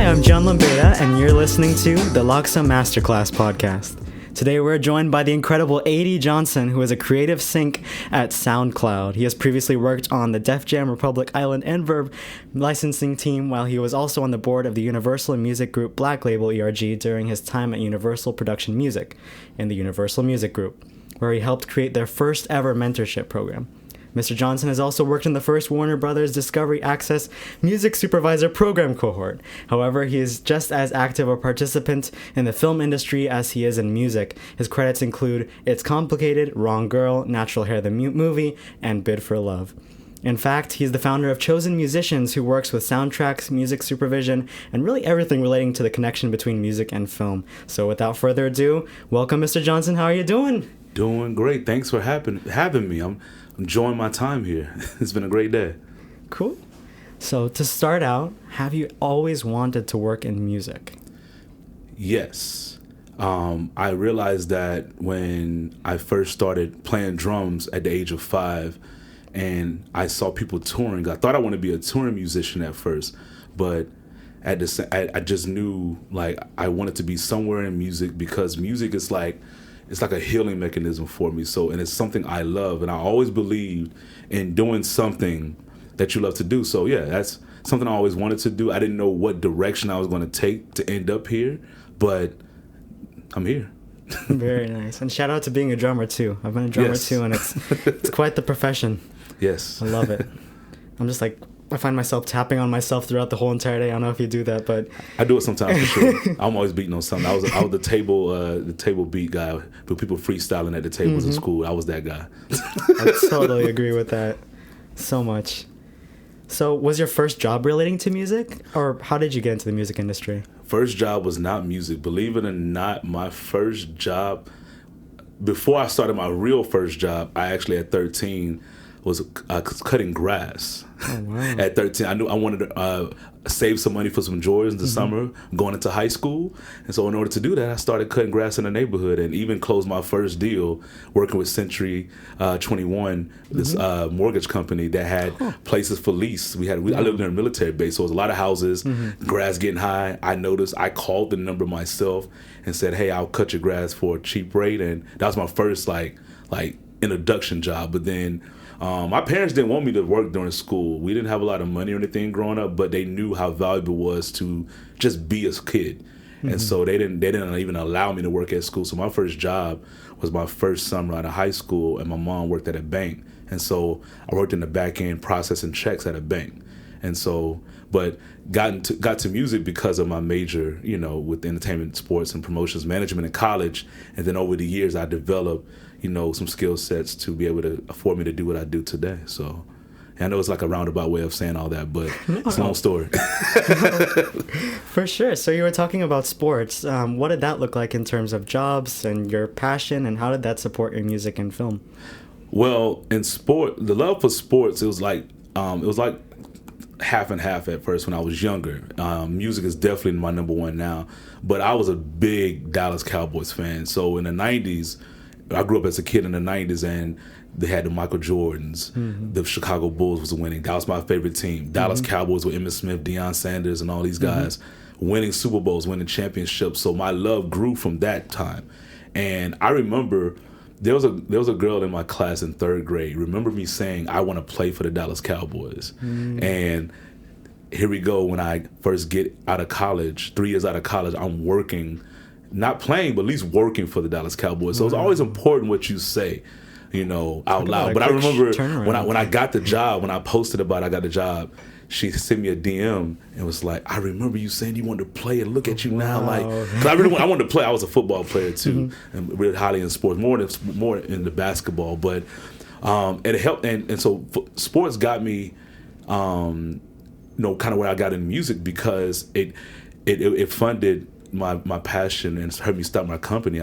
I'm Gian Lombeyda, and you're listening to the LACHSA Masterclass podcast. Today we're joined by the incredible A.D. Johnson, who is a creative sync at SoundCloud. He has previously worked on the Def Jam Republic Island and Verb licensing team, while he was also on the board of the Universal Music Group Black Label ERG during his time at Universal Production Music in the Universal Music Group, where he helped create their first ever mentorship program. Mr. Johnson has also worked in the first Warner Brothers Discovery Access Music Supervisor Program cohort. However, he is just as active a participant in the film industry as he is in music. His credits include It's Complicated, Wrong Girl, Natural Hair the Movie, and Bid for Love. In fact, he's the founder of Chosen Musicians, who works with soundtracks, music supervision, and really everything relating to the connection between music and film. So without further ado, welcome, Mr. Johnson. How are you doing? Doing great. Thanks for having me. I'm enjoying my time here. It's been a great day. Cool. So to start out, have you always wanted to work in music? Yes. I realized that when I first started playing drums at the age of 5, and I saw people touring. I thought I wanted to be a touring musician at first, but I just knew like I wanted to be somewhere in music, because music is like, it's like a healing mechanism for me. So, and it's something I love, and I always believed in doing something that you love to do. So yeah, that's something I always wanted to do. I didn't know what direction I was going to take to end up here, but I'm here. Very nice. And shout out to being a drummer too. I've been a drummer too, and it's quite the profession. Yes. I love it. I'm just like, I find myself tapping on myself throughout the whole entire day. I don't know if you do that, but I do it sometimes for sure. I'm always beating on something. I was the table beat guy, but people freestyling at the tables in school. I was that guy. I totally agree with that so much. So was your first job relating to music, or how did you get into the music industry? First job was not music. Believe it or not, my first job, before I started my real first job, I actually at 13 was cutting grass. Oh, wow. At 13, I knew I wanted to save some money for some Jordans in the summer going into high school. And so in order to do that, I started cutting grass in the neighborhood, and even closed my first deal working with Century 21, this mortgage company that had places for lease. I lived near a military base, so it was a lot of houses, grass getting high. I noticed, I called the number myself and said, hey, I'll cut your grass for a cheap rate. And that was my first like introduction job. But then my parents didn't want me to work during school. We didn't have a lot of money or anything growing up, but they knew how valuable it was to just be a kid. And so they didn't even allow me to work at school. So my first job was my first summer out of high school, and my mom worked at a bank. And so I worked in the back end processing checks at a bank. And so, but got to music because of my major, with entertainment, sports, and promotions management in college. And then over the years, I developed, some skill sets to be able to afford me to do what I do today. So I know it's like a roundabout way of saying all that, but it's a long story. For sure. So you were talking about sports. What did that look like in terms of jobs and your passion, and how did that support your music and film? Well, in sport, the love for sports, it was like half and half at first when I was younger. Music is definitely my number one now, but I was a big Dallas Cowboys fan. So in the 90s, I grew up as a kid in the 90s, and they had the Michael Jordans. The Chicago Bulls was winning. That was my favorite team. Dallas Cowboys with Emmitt Smith, Deion Sanders, and all these guys winning Super Bowls, winning championships. So my love grew from that time. And I remember there was a girl in my class in 3rd grade. Remember me saying, I want to play for the Dallas Cowboys. And here we go. When I first get out of college, 3 years out of college, I'm working, not playing, but at least working for the Dallas Cowboys. So it's always important what you say, out loud. But I remember when I got the job, when I posted about I got the job, she sent me a DM and was like, I remember you saying you wanted to play, and look at you now. Like, cause I wanted to play. I was a football player too, and really highly in sports, more in the basketball. But it helped, and so sports got me, kind of where I got in music, because it funded my passion and helped me start my company.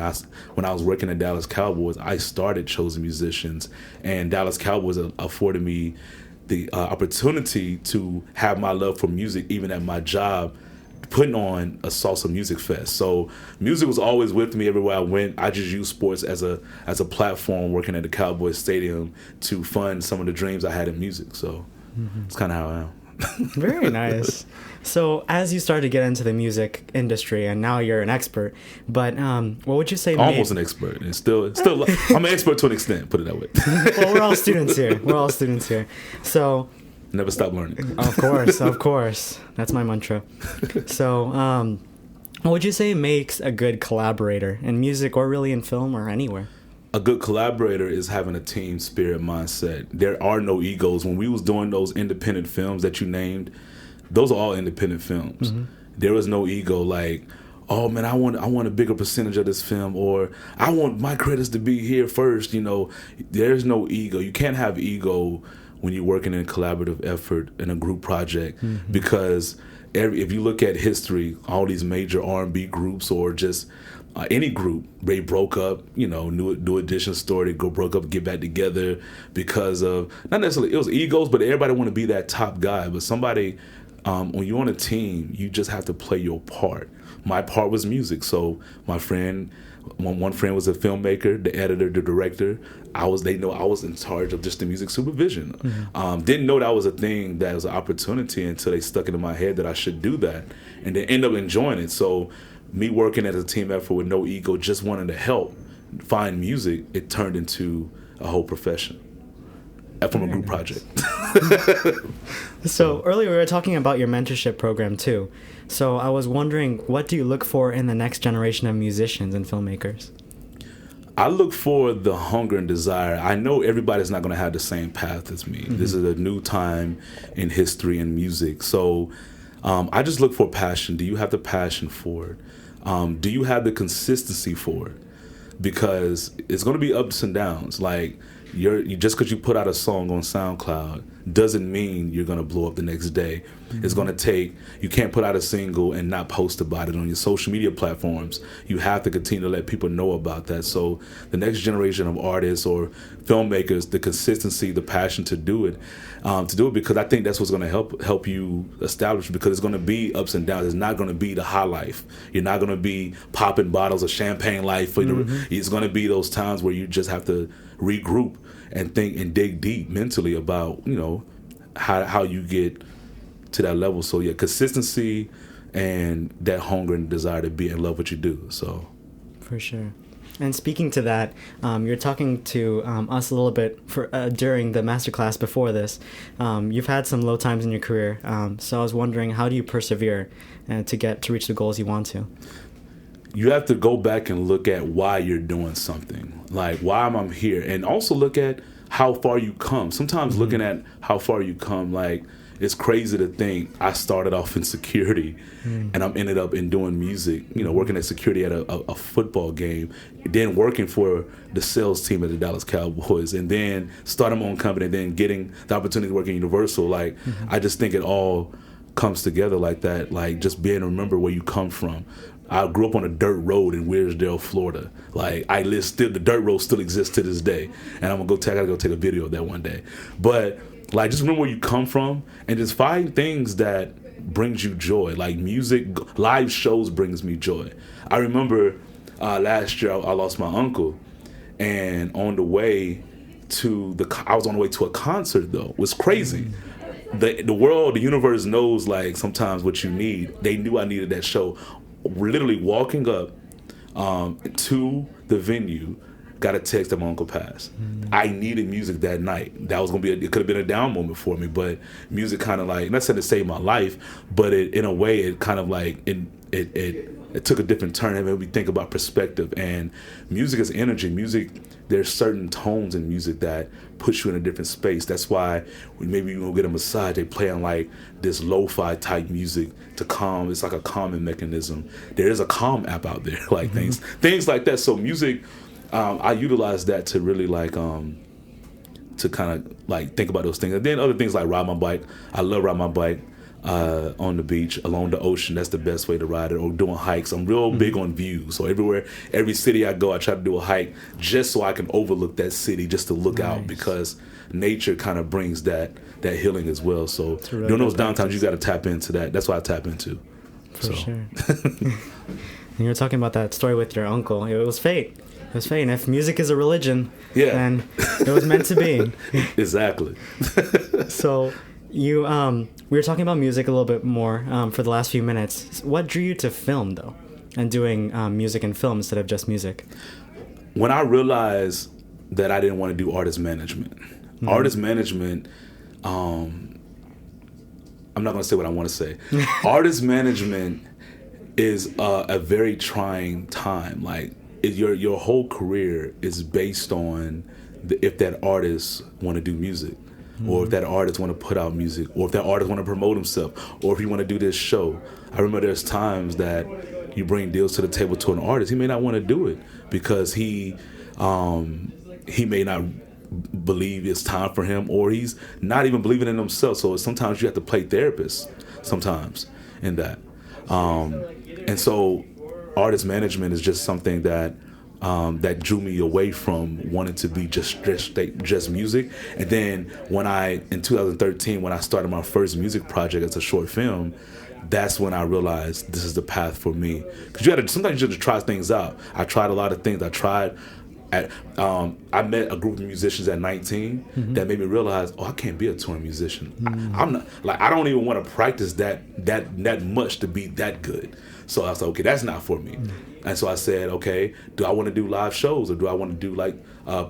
When I was working at Dallas Cowboys, I started Chosen Musicians, and Dallas Cowboys afforded me the opportunity to have my love for music even at my job, putting on a salsa music fest. So music was always with me everywhere I went. I just used sports as a platform, working at the Cowboys Stadium, to fund some of the dreams I had in music. So it's kind of how I am. Very nice. So as you started to get into the music industry, and now you're an expert, but what would you say? Almost an expert, and still, I'm an expert to an extent. Put it that way. Well, we're all students here. We're all students here. So never stop learning. Of course. That's my mantra. So, what would you say makes a good collaborator in music, or really in film, or anywhere? A good collaborator is having a team spirit mindset. There are no egos. When we was doing those independent films that you named, those are all independent films. Mm-hmm. There was no ego like, oh man, I want a bigger percentage of this film, or I want my credits to be here first. There's no ego. You can't have ego when you're working in a collaborative effort in a group project, mm-hmm. because if you look at history, all these major R&B groups or just any group, they broke up. New Edition story, they broke up, get back together because of, not necessarily it was egos, but everybody want to be that top guy. But somebody, when you're on a team, you just have to play your part. My part was music, so my friend. One friend was a filmmaker, the editor, the director. They know I was in charge of just the music supervision. Mm-hmm. Didn't know that was a thing, that was an opportunity until they stuck it in my head that I should do that, and then end up enjoying it. So me working as a team effort with no ego, just wanting to help find music, it turned into a whole profession from a group project. So earlier we were talking about your mentorship program too. So I was wondering, what do you look for in the next generation of musicians and filmmakers? I look for the hunger and desire. I know everybody's not going to have the same path as me. Mm-hmm. This is a new time in history and music. So I just look for passion. Do you have the passion for it? Do you have the consistency for it? Because it's going to be ups and downs. Like, just because you put out a song on SoundCloud doesn't mean you're going to blow up the next day. Mm-hmm. It's going to take, you can't put out a single and not post about it on your social media platforms. You have to continue to let people know about that. So the next generation of artists or filmmakers, the consistency, the passion to do it, because I think that's what's going to help you establish, because it's going to be ups and downs. It's not going to be the high life. You're not going to be popping bottles of champagne life. Mm-hmm. It's going to be those times where you just have to regroup and think and dig deep mentally about, how you get to that level. So yeah, consistency and that hunger and desire to be in love with what you do. So for sure. And speaking to that, you're talking to us a little bit during the masterclass before this. You've had some low times in your career, so I was wondering, how do you persevere to reach the goals you want to? You have to go back and look at why you're doing something. Like, why am I here? And also look at how far you come. Sometimes mm-hmm. looking at how far you come, like, it's crazy to think I started off in security and I'm ended up in doing music, working as security at a football game, then working for the sales team at the Dallas Cowboys, and then starting my own company, and then getting the opportunity to work in Universal. Like, mm-hmm. I just think it all comes together like that, like just being to remember where you come from. I grew up on a dirt road in Wearsdale, Florida. Like, the dirt road still exists to this day, and I gotta go take a video of that one day. But like, just remember where you come from, and just find things that brings you joy. Like, music, live shows brings me joy. I remember last year I lost my uncle, and on the way I was on the way to a concert though. It was crazy. The world, the universe knows, like, sometimes what you need. They knew I needed that show. Literally walking up to the venue, got a text that my uncle passed. I needed music that night. That was gonna it could have been a down moment for me, but music kind of like, not saying to save my life, but in a way it kind of like it took a different turn. And made me think about perspective. And music is energy. Music, there's certain tones in music that push you in a different space. That's why maybe you go get a massage, they play on like this lo-fi type music to calm. It's like a calming mechanism. There is a calm app out there, like mm-hmm. things like that. So music, I utilize that to really like to kind of like think about those things. And then other things like ride my bike. I love riding my bike on the beach, along the ocean. That's the best way to ride it. Or doing hikes. I'm real big on views. So every city I go, I try to do a hike just so I can overlook that city, just to look out, because nature kind of brings that healing as well. So really during those downtowns, you got to tap into that. That's what I tap into. For sure. And you were talking about that story with your uncle. It was fate. It was fate. And if music is a religion, then it was meant to be. Exactly. So You we were talking about music a little bit more for the last few minutes. What drew you to film though, and doing music and film instead of just music? When I realized that I didn't want to do artist management. Artist management, I'm not going to say what I want to say. Artist management is a very trying time. Like your whole career is based on if that artist want to do music, or if that artist want to put out music, or if that artist want to promote himself, or if he want to do this show. I remember there's times that you bring deals to the table to an artist, he may not want to do it because he may not believe it's time for him, or he's not even believing in himself. So sometimes you have to play therapist sometimes in that. And so artist management is just something that that drew me away from wanting to be just music. And then in 2013, when I started my first music project as a short film, that's when I realized this is the path for me. Because sometimes you have to try things out. I tried a lot of things. I met a group of musicians at 19 that made me realize, I can't be a touring musician. I'm not, like, I don't even want to practice that much to be that good. So I was like, okay, that's not for me. And so I said, okay, do I want to do live shows, or do I want to do like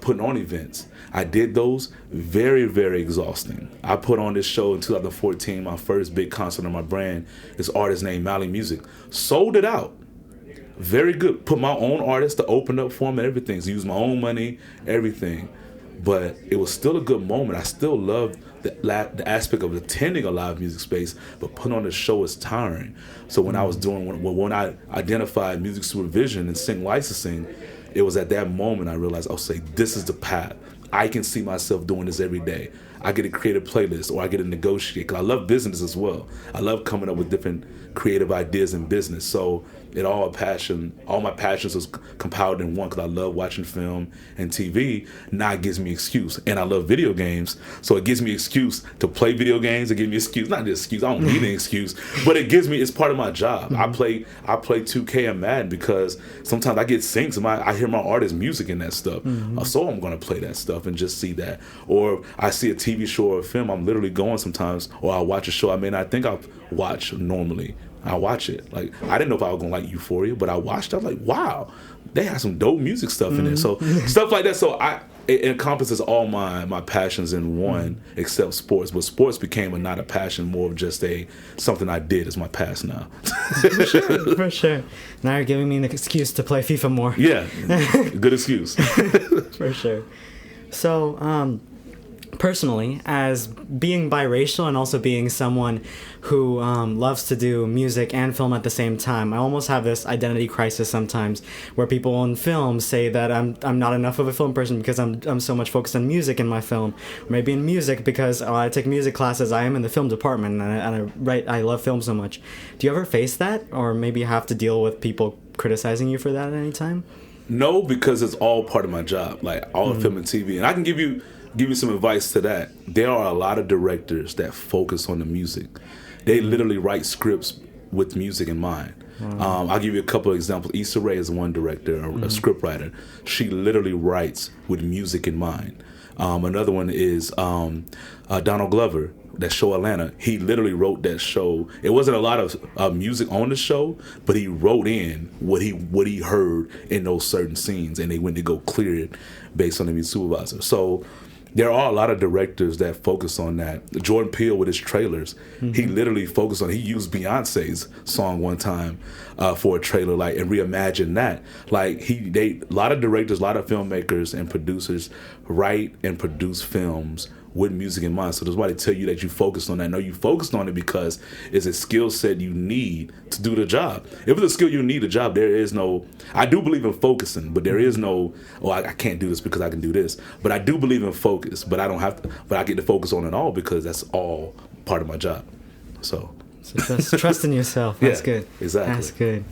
putting on events? I did those. Very, very exhausting. I put on this show in 2014, my first big concert on my brand. This artist named Mali Music. Sold it out. Very good. Put my own artist to open up for him and everything. So use my own money, everything. But it was still a good moment. I still loved the aspect of attending a live music space, but putting on a show is tiring. So when I identified music supervision and sing licensing, it was at that moment I realized, this is the path. I can see myself doing this every day. I get to create a playlist, or I get to negotiate, because I love business as well. I love coming up with different creative ideas in business. So all my passions was compiled in one, because I love watching film and TV. Now it gives me excuse. And I love video games, so it gives me excuse to play video games. It gives me excuse, not just excuse, I don't need an excuse, but it's part of my job. I play 2K and Madden because sometimes I get syncs and I hear my artist's music in that stuff. So I'm going to play that stuff and just see that. Or I see a TV show or a film, I'm literally going sometimes, or I'll watch a show I may not think I'll watch normally. I watch it. Like, I didn't know if I was going to like Euphoria, but I watched it. I was like, wow, they have some dope music stuff in there. So stuff like that. So it encompasses all my passions in one, except sports. But sports became not a passion, more of just something I did as my past now. For sure. Now you're giving me an excuse to play FIFA more. Yeah, good excuse. For sure. So, personally, as being biracial and also being someone who loves to do music and film at the same time, I almost have this identity crisis sometimes, where people in film say that I'm not enough of a film person because I'm so much focused on music in my film, or maybe in music because I take music classes. I am in the film department and I love film so much. Do you ever face that, or maybe have to deal with people criticizing you for that at any time? No, because it's all part of my job, like all film and TV, and I can give you some advice to that. There are a lot of directors that focus on the music. They literally write scripts with music in mind. I'll give you a couple of examples. Issa Rae is one director, a script writer. She literally writes with music in mind. Another one is Donald Glover, that show Atlanta. He literally wrote that show. It wasn't a lot of music on the show, but he wrote in what he heard in those certain scenes, and they went to go clear it based on the music supervisor. So there are a lot of directors that focus on that. Jordan Peele with his trailers, he literally focused on. He used Beyonce's song one time for a trailer, and reimagined that. A lot of directors, a lot of filmmakers and producers write and produce films with music in mind. So that's why they tell you that you focused on that. No, you focused on it because it's a skill set you need to do the job. If it's a skill you need a job, there is no, I do believe in focusing, but there is no, I can't do this because I can do this. But I do believe in focus, but I don't have to, but I get to focus on it all because that's all part of my job. So trust in yourself. That's good. Exactly. That's good.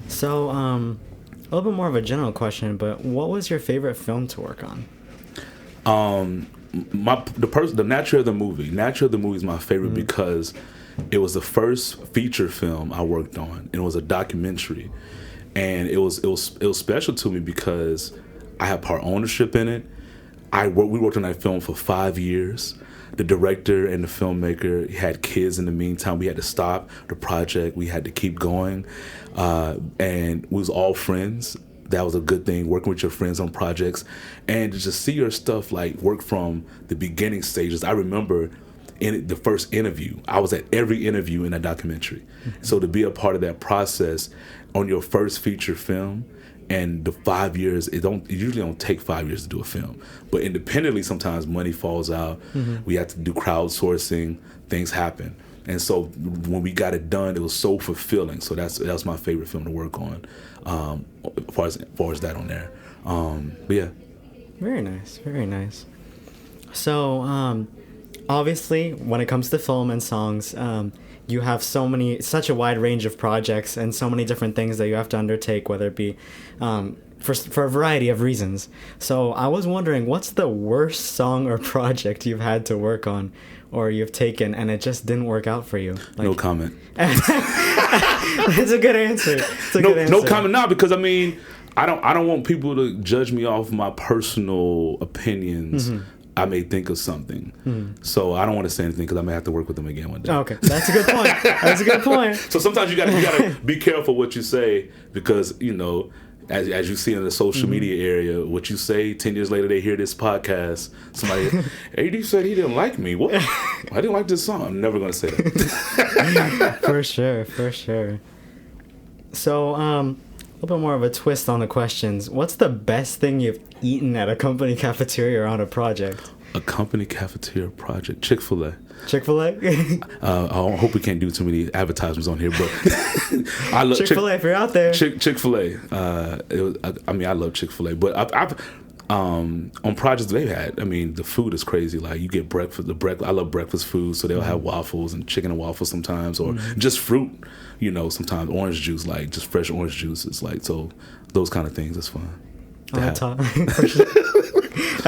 So, a little bit more of a general question, but what was your favorite film to work on? The Nature of the Movie. Nature of the Movie is my favorite because it was the first feature film I worked on, and it was a documentary, and it was special to me because I had part ownership in it. We worked on that film for 5 years. the director and the filmmaker had kids in the meantime. We had to stop the project. We had to keep going. And we was all friends. That was a good thing, working with your friends on projects. And to just see your stuff like work from the beginning stages. I remember in the first interview, I was at every interview in that documentary. So to be a part of that process on your first feature film, and the 5 years, it usually don't take 5 years to do a film. But independently, sometimes money falls out. We have to do crowdsourcing. Things happen. And so when we got it done, it was so fulfilling. So that was my favorite film to work on, as far as that on there. But yeah. Very nice, very nice. So obviously, when it comes to film and songs, you have such a wide range of projects and so many different things that you have to undertake, whether it be for a variety of reasons. So I was wondering, what's the worst song or project you've had to work on or you've taken and it just didn't work out for you? Like, no comment. It's a good answer. No comment now, because I mean, I don't want people to judge me off my personal opinions. I may think of something. So I don't want to say anything because I may have to work with them again one day. Okay, that's a good point. That's a good point. So sometimes you gotta be careful what you say, because, you know, as you see in the social media area, what you say 10 years later, they hear this podcast. Somebody, AD said he didn't like me. What? I didn't like this song. I'm never going to say that. For sure. So, a little bit more of a twist on the questions. What's the best thing you've eaten at a company cafeteria or on a project? A company cafeteria project? Chick-fil-A. Chick-fil-A? I hope we can't do too many advertisements on here, but I love Chick-fil-A if you're out there. Chick-fil-A. I love Chick-fil-A, but I've on projects they've had, I mean, the food is crazy. Like, you get breakfast. I love breakfast food, so they'll have waffles and chicken and waffles sometimes, or just fruit. You know, sometimes orange juice, like just fresh orange juice. It's like, so those kind of things is fun. I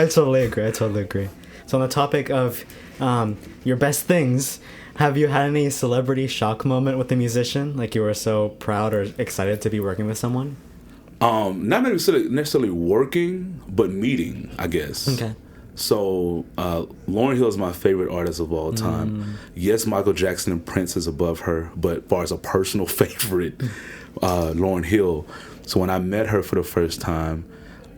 totally agree. So on the topic of your best things, have you had any celebrity shock moment with a musician? Like you were so proud or excited to be working with someone? Not necessarily working, but meeting, I guess. Okay. So Lauryn Hill is my favorite artist of all time. Yes, Michael Jackson and Prince is above her, but as far as a personal favorite, Lauryn Hill. So when I met her for the first time,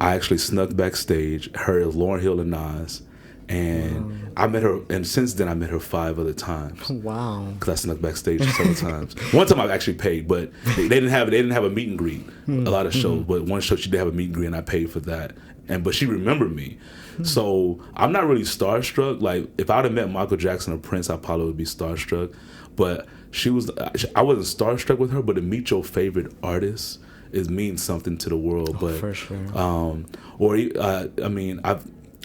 I actually snuck backstage, heard Lauryn Hill and Nas, and I met her, and since then I met her 5 other times. Wow! Because I snuck backstage several times. One time I actually paid, but they didn't have a meet and greet. A lot of shows, but one show she did have a meet and greet, and I paid for that. But she remembered me. So I'm not really starstruck. Like, if I'd have met Michael Jackson or Prince, I probably would be starstruck. But I wasn't starstruck with her. But to meet your favorite artist means something to the world. But for sure.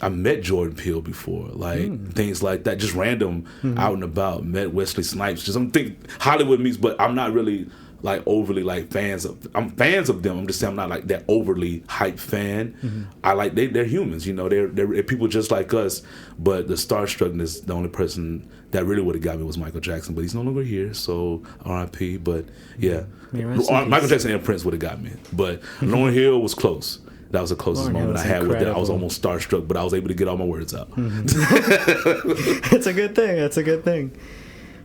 I met Jordan Peele before, like things like that, just random out and about. Met Wesley Snipes. Just I'm thinking Hollywood meets, but I'm not really like overly like fans of. I'm fans of them. I'm just saying I'm not like that overly hype fan. I like they're humans, you know. They're people just like us. But the starstruckness, the only person that really would have got me was Michael Jackson, but he's no longer here, so R.I.P. But yeah, Michael Jackson and Prince would have got me, but Lauryn Hill was close. That was the closest moment I had with that. I was almost starstruck, but I was able to get all my words out. That's a good thing. That's a good thing.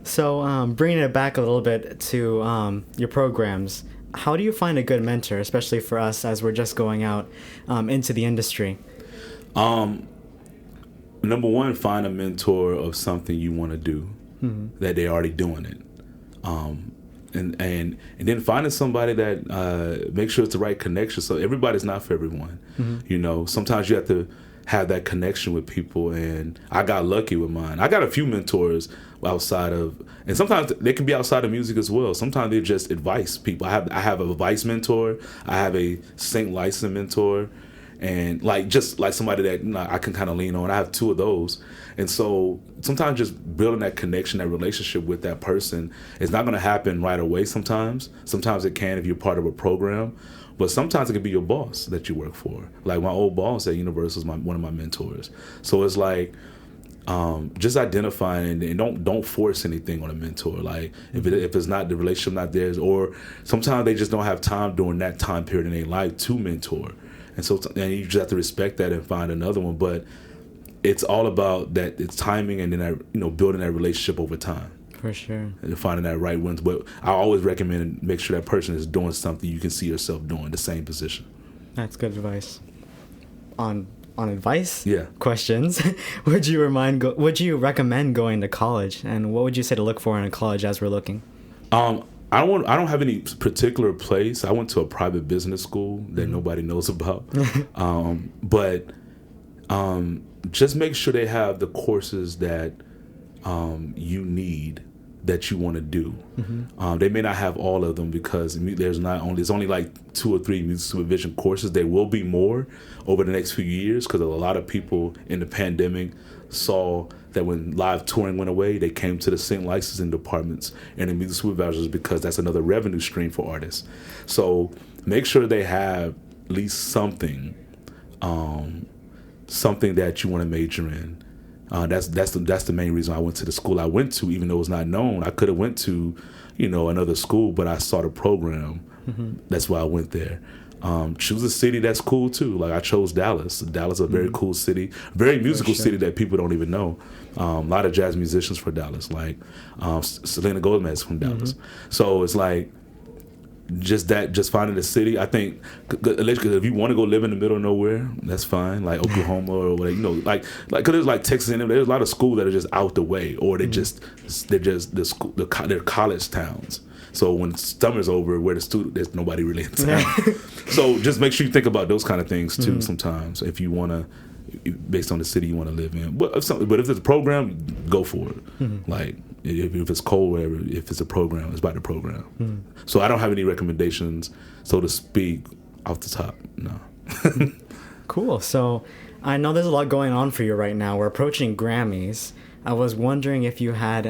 So bringing it back a little bit to your programs, how do you find a good mentor, especially for us as we're just going out into the industry? Number one, find a mentor of something you want to do, that they're already doing it. And then finding somebody that make sure it's the right connection. So everybody's not for everyone. You know, sometimes you have to have that connection with people, and I got lucky with mine. I got a few mentors outside of, and sometimes they can be outside of music as well. Sometimes they're just advice people. I have a advice mentor. I have a sync license mentor, and just like somebody that, you know, I can kind of lean on. I have 2 of those. And so sometimes just building that connection, that relationship with that person is not going to happen right away sometimes. Sometimes it can if you're part of a program. But sometimes it can be your boss that you work for. Like my old boss at Universal is one of my mentors. So it's like just identifying and don't force anything on a mentor. Like if it's not the relationship not theirs, or sometimes they just don't have time during that time period in their life to mentor. And so you just have to respect that and find another one. But it's all about that. It's timing and then building that relationship over time. For sure. And finding that right ones. But I always recommend make sure that person is doing something you can see yourself doing, the same position. That's good advice. On advice? Yeah. Questions. Would you recommend going to college? And what would you say to look for in a college as we're looking? I don't have any particular place. I went to a private business school that nobody knows about. But just make sure they have the courses that you need, that you want to do. They may not have all of them because there's only like 2 or 3 music supervision courses. There will be more over the next few years because a lot of people in the pandemic saw that when live touring went away, they came to the sync licensing departments and the music supervisors because that's another revenue stream for artists. So make sure they have at least something that you want to major in. That's the main reason I went to the school I went to, even though it was not known. I could have went to, another school, but I saw the program. That's why I went there. Choose a city that's cool too. Like I chose Dallas. Dallas is a very cool city, very musical city that people don't even know. A lot of jazz musicians from Dallas, like Selena Gomez from Dallas. So it's like just finding a city. I think if you want to go live in the middle of nowhere, that's fine. Like Oklahoma or whatever, like cause there's like Texas and there's a lot of schools that are just out the way, or they're college towns. So when summer's over, where the student, there's nobody really in town. So just make sure you think about those kind of things too. Sometimes if you want to, based on the city you want to live in. But if there's a program, go for it. Like if it's cold, whatever. If it's a program, it's about the program. So I don't have any recommendations, so to speak, off the top. No. Cool. So I know there's a lot going on for you right now. We're approaching Grammys. I was wondering if you had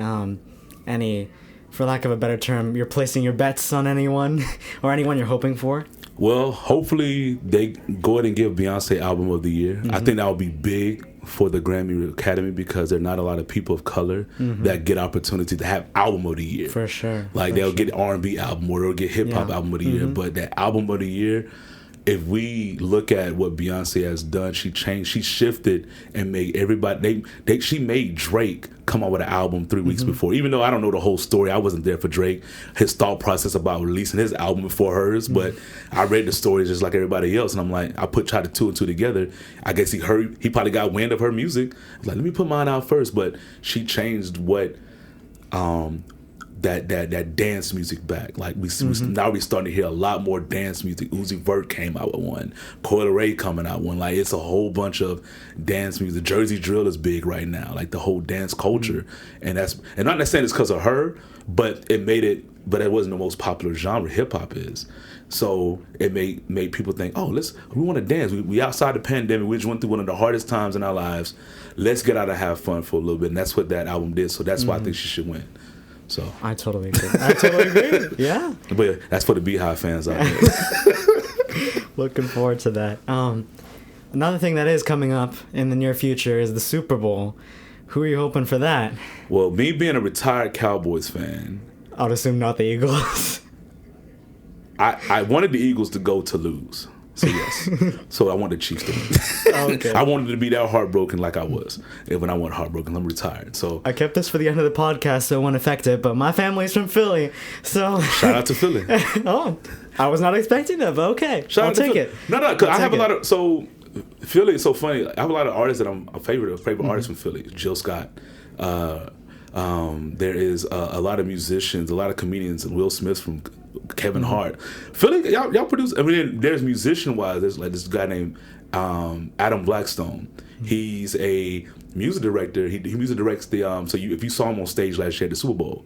any, for lack of a better term, you're placing your bets on anyone or anyone you're hoping for? Well, hopefully they go ahead and give Beyonce Album of the Year. I think that would be big for the Grammy Academy because there are not a lot of people of color that get opportunity to have Album of the Year. For sure. Like they'll get R&B album or they'll get hip hop album of the year, but that Album of the Year, if we look at what Beyonce has done, she shifted and made everybody. She made Drake come out with an album 3 weeks before. Even though I don't know the whole story, I wasn't there for Drake. His thought process about releasing his album before hers, but I read the story just like everybody else, and I'm like, tried to 2 and 2 together. I guess he probably got wind of her music. Like, let me put mine out first, but she changed what. That dance music back. Like now we're starting to hear a lot more dance music. Uzi Vert came out with one. Coil Ray coming out one. Like it's a whole bunch of dance music. Jersey drill is big right now. Like the whole dance culture, and not necessarily it's because of her, but it made it. But it wasn't the most popular genre. Hip hop is. So it made people think, oh, we want to dance. We outside the pandemic. We just went through one of the hardest times in our lives. Let's get out and have fun for a little bit. And that's what that album did. So that's why I think she should win. So I totally agree. Yeah. But that's for the Beehive fans out there. Looking forward to that. Another thing that is coming up in the near future is the Super Bowl. Who are you hoping for that? Well, me being a retired Cowboys fan, I would assume not the Eagles. I wanted the Eagles to go to lose. So yes. So I wanted the Chiefs to win. Okay. I wanted to be that heartbroken like I was. And when I went heartbroken, I'm retired. So I kept this for the end of the podcast so it won't affect it, but my family's from Philly. So shout out to Philly. Oh, I was not expecting that, but okay. I'll take it. No, because I have a lot of Philly is so funny. I have a lot of artists that I'm a favorite artists from Philly. Jill Scott. There is a lot of musicians, a lot of comedians, Will Smith from Kevin Hart. Philly, y'all produce. I mean, there's musician wise. There's like this guy named Adam Blackstone. He's a music director. He music directs the. If you saw him on stage last year at the Super Bowl,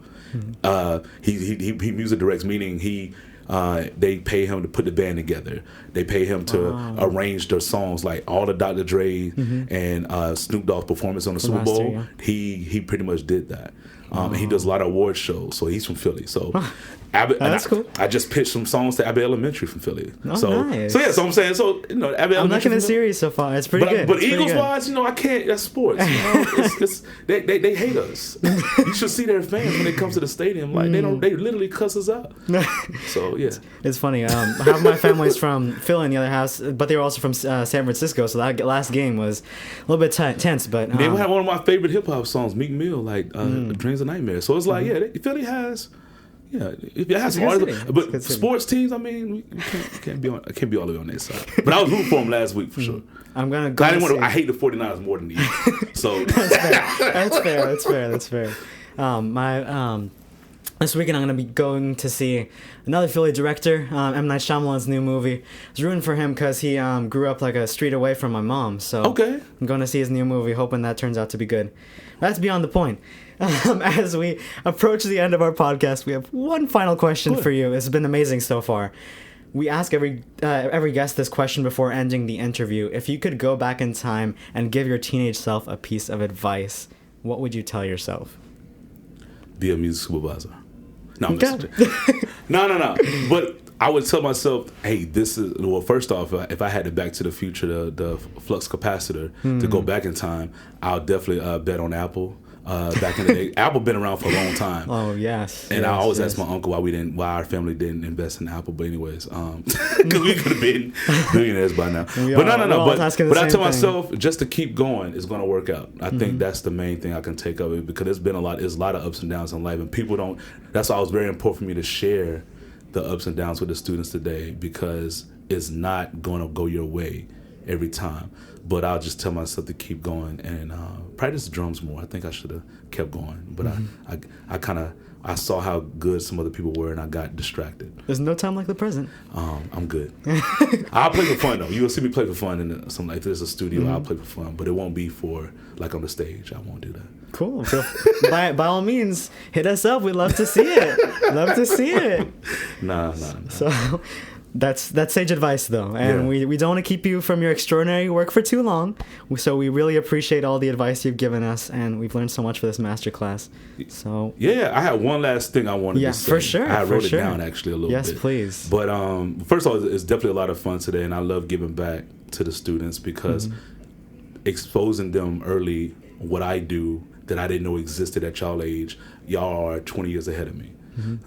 he music directs, meaning they pay him to put the band together. They pay him to arrange their songs, like all the Dr. Dre and Snoop Dogg performance on the Super Bowl. Yeah. He pretty much did that. And he does a lot of award shows, so he's from Philly. So that's cool. I just pitched some songs to Abbott Elementary from Philly. Nice. So I'm saying, Abbott I'm Elementary. liking the series so far. It's pretty good. But Eagles wise, I can't. That's sports. They hate us. You should see their fans when they come to the stadium. Like they literally cuss us out. So yeah, it's funny. Half my family's from Philly, and the other half, but they were also from San Francisco. So that last game was a little bit tense. But they had one of my favorite hip hop songs, Meek Mill, like "Dreams and Nightmares." So it's like, Philly has. Yeah, if it has some artists, but sports teams, I mean, we can't be all the way on their side. But I was rooting for them last week for sure. I'm gonna go. I hate the 49ers more than the Eagles. So That's fair. This weekend I'm gonna be going to see another Philly director, M. Night Shyamalan's new movie. I was rooting for him because he grew up like a street away from my mom. So I'm going to see his new movie, hoping that turns out to be good. That's beyond the point. As we approach the end of our podcast, we have one final question for you. It's been amazing so far. We ask every guest this question before ending the interview. If you could go back in time and give your teenage self a piece of advice, what would you tell yourself? Be a music supervisor. No, I'm just No. But I would tell myself, hey, first off, if I had the Back to the Future, the flux capacitor, to go back in time, I'll definitely bet on Apple. Back in the day, Apple been around for a long time. Oh yes, and I always ask my uncle why our family didn't invest in Apple. But anyways, because we could have been billionaires by now. But no. But I tell myself just to keep going is going to work out. I think that's the main thing I can take of it, because there's a lot of ups and downs in life, and people don't. That's why it was very important for me to share the ups and downs with the students today, because it's not going to go your way every time. But I'll just tell myself to keep going and practice the drums more. I think I should have kept going, but I saw how good some other people were, and I got distracted. There's no time like the present. I'm good. I'll play for fun though. You will see me play for fun in something like this, a studio. I'll play for fun, but it won't be for like on the stage. I won't do that. Cool. By all means, hit us up. We'd love to see it. Nah. So. That's sage advice, though, and we don't want to keep you from your extraordinary work for too long. So we really appreciate all the advice you've given us, and we've learned so much for this masterclass. So I had one last thing I wanted to say. For sure. I wrote it down actually a little bit. Yes, please. But first of all, it's definitely a lot of fun today, and I love giving back to the students because exposing them early what I do that I didn't know existed at y'all age. Y'all are 20 years ahead of me.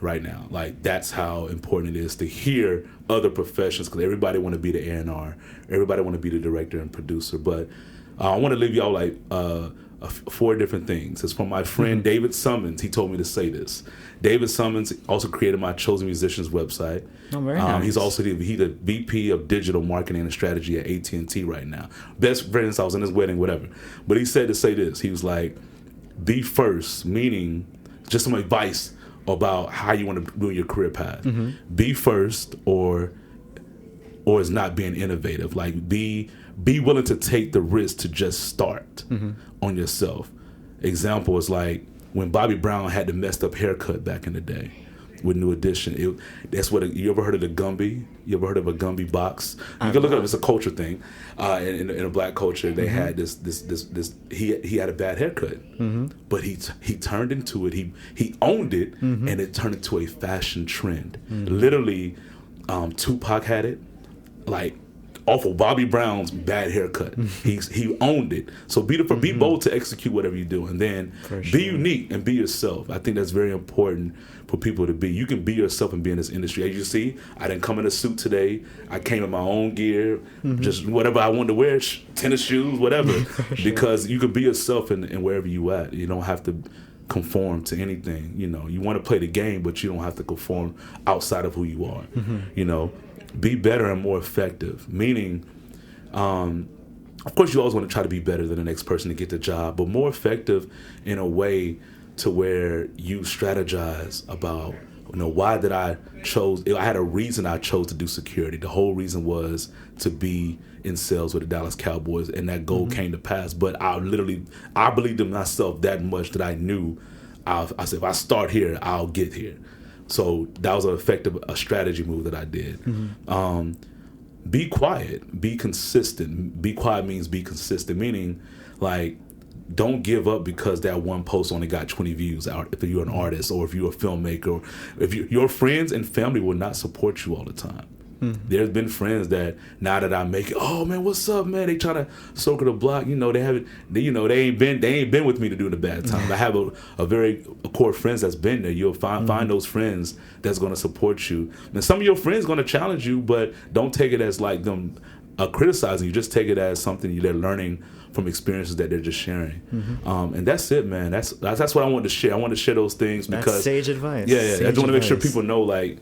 Right now, like that's how important it is to hear other professions, because everybody want to be the A&R, everybody want to be the director and producer. But I want to leave y'all like 4 different things. It's from my friend David Summons. He told me to say this. David Summons also created my Chosen Musicians website. Oh, very nice. He's also the VP of digital marketing and strategy at AT&T right now. Best friends. I was in his wedding, whatever. But he said to say this. He was like, "Be first," meaning just some advice about how you want to do your career path. Be first, or is not being innovative. Like be willing to take the risk to just start on yourself. Example is like when Bobby Brown had the messed up haircut back in the day with New Edition. That's what you ever heard of the Gumby? You ever heard of a Gumby box? You can look up. It's a culture thing. In a black culture, they had this. He had a bad haircut, but he turned into it. He owned it, and it turned into a fashion trend. Literally, Tupac had it, like off of Bobby Brown's bad haircut. He owned it. So be bold to execute whatever you do, and then be unique and be yourself. I think that's very important for people to be. You can be yourself and be in this industry. As you see, I didn't come in a suit today. I came in my own gear, just whatever I wanted to wear, tennis shoes, whatever. Because you can be yourself in wherever you at. You don't have to conform to anything. You know, you want to play the game, but you don't have to conform outside of who you are. You know, be better and more effective. Meaning, of course, you always want to try to be better than the next person to get the job, but more effective in a way to where you strategize about, why did I had a reason I chose to do security. The whole reason was to be in sales with the Dallas Cowboys, and that goal came to pass. But I believed in myself that much that I knew I said, if I start here, I'll get here. So that was a strategy move that I did. Be quiet, be consistent. Be quiet means be consistent, meaning like don't give up because that one post only got 20 views out. If you're an artist or if you're a filmmaker, or if your friends and family will not support you all the time. There's been friends that now that I make it, oh man, what's up, man? They try to circle the block. They ain't been with me to do the bad times. I have a core friends that's been there. You'll find those friends that's going to support you. And some of your friends going to challenge you, but don't take it as like them criticizing you. Just take it as something they're learning from experiences that they're just sharing. And that's it, man. That's what I wanted to share. I want to share those things because that's sage advice. Yeah. I just want to make sure people know, like,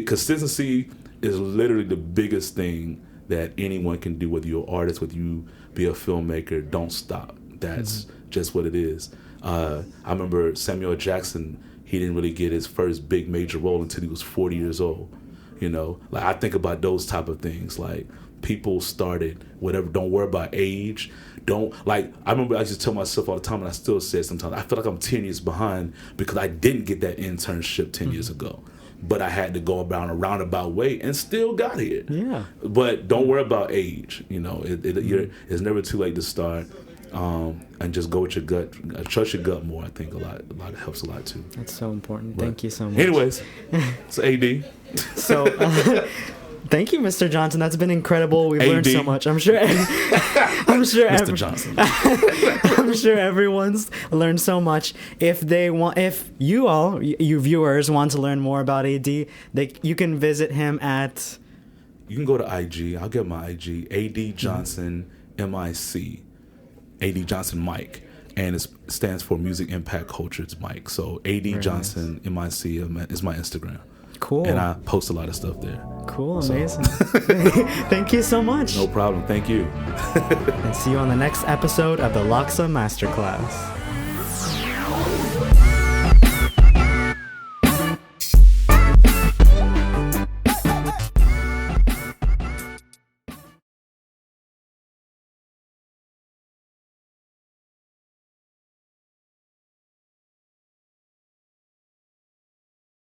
consistency is literally the biggest thing that anyone can do, whether you're an artist, whether you be a filmmaker. Don't stop. That's just what it is. I remember Samuel Jackson, he didn't really get his first big major role until he was 40 years old. Like, I think about those type of things. Like, people started whatever. Don't worry about age. I remember I used to tell myself all the time, and I still say it sometimes, I feel like I'm 10 years behind because I didn't get that internship 10 years ago. But I had to go about a roundabout way and still got here. Yeah. But don't worry about age. It's never too late to start. And just go with your gut. Trust your gut more. I think a lot helps a lot too. That's so important. Thank you so much. Anyways, it's AD. So, thank you, Mr. Johnson. That's been incredible. We've learned so much. I'm sure Mr. Johnson. I'm sure everyone's learned so much. If you viewers want to learn more about AD, you can visit him at. You can go to IG. I'll get my IG. AD Johnson MIC. AD Johnson Mike, and it stands for Music Impact Culture. It's Mike. So AD Very Johnson nice. MIC is my Instagram. Cool. And I post a lot of stuff there. Cool, amazing. Thank you so much. No problem. Thank you. And see you on the next episode of the LACHSA Masterclass.